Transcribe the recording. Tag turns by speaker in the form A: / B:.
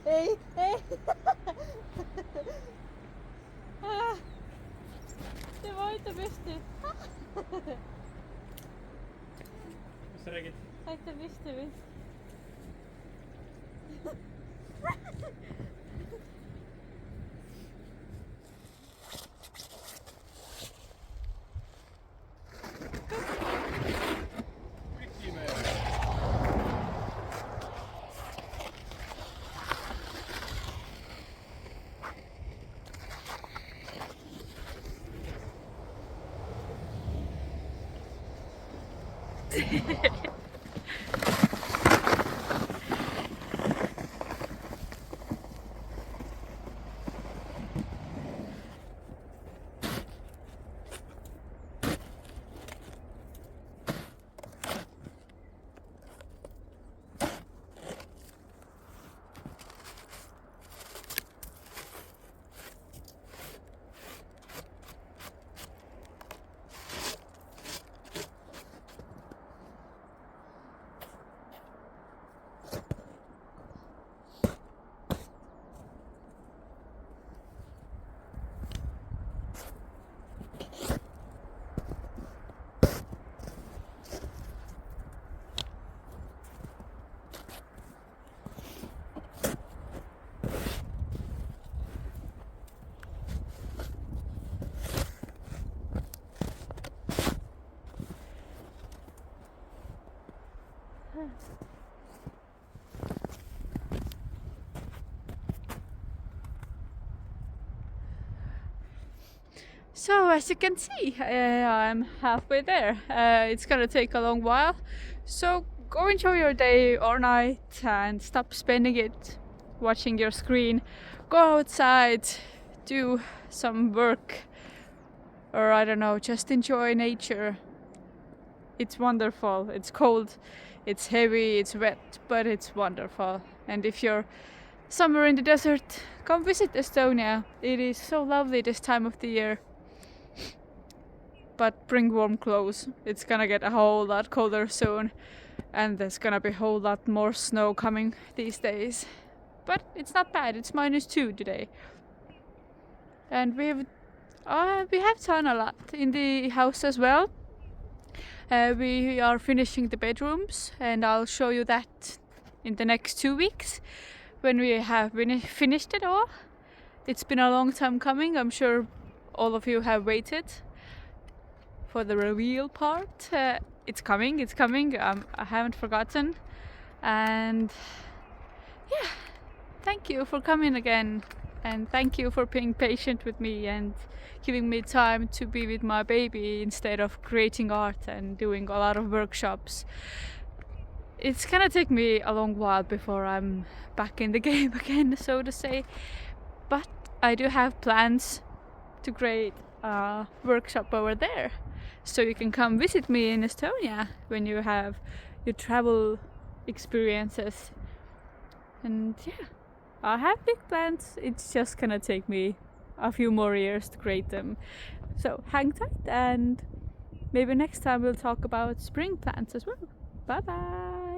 A: Ei, ei. Se voitte pystyä.
B: Missä rekit?
A: Saitte pystyä. So as you can see, I'm halfway there. It's gonna take a long while. So go enjoy your day or night and stop spending it watching your screen. Go outside, do some work, or I don't know, just enjoy nature. It's wonderful. It's cold, it's heavy, it's wet, but it's wonderful. And if you're somewhere in the desert, come visit Estonia. It is so lovely this time of the year. But bring warm clothes. It's gonna get a whole lot colder soon, and there's gonna be a whole lot more snow coming these days. But it's not bad. It's -2 today, and we have done a lot in the house as well. We are finishing the bedrooms, and I'll show you that in the next 2 weeks when we have finished it all. It's been a long time coming. I'm sure all of you have waited for the reveal part. It's coming. I haven't forgotten. And yeah, thank you for coming again, and thank you for being patient with me and giving me time to be with my baby instead of creating art and doing a lot of workshops. It's gonna take me a long while before I'm back in the game again, so to say, but I do have plans to create a workshop over there, so you can come visit me in Estonia when you have your travel experiences. And yeah, I have big plans. It's just gonna take me a few more years to create them. So hang tight and maybe next time we'll talk about spring plants as well. Bye bye!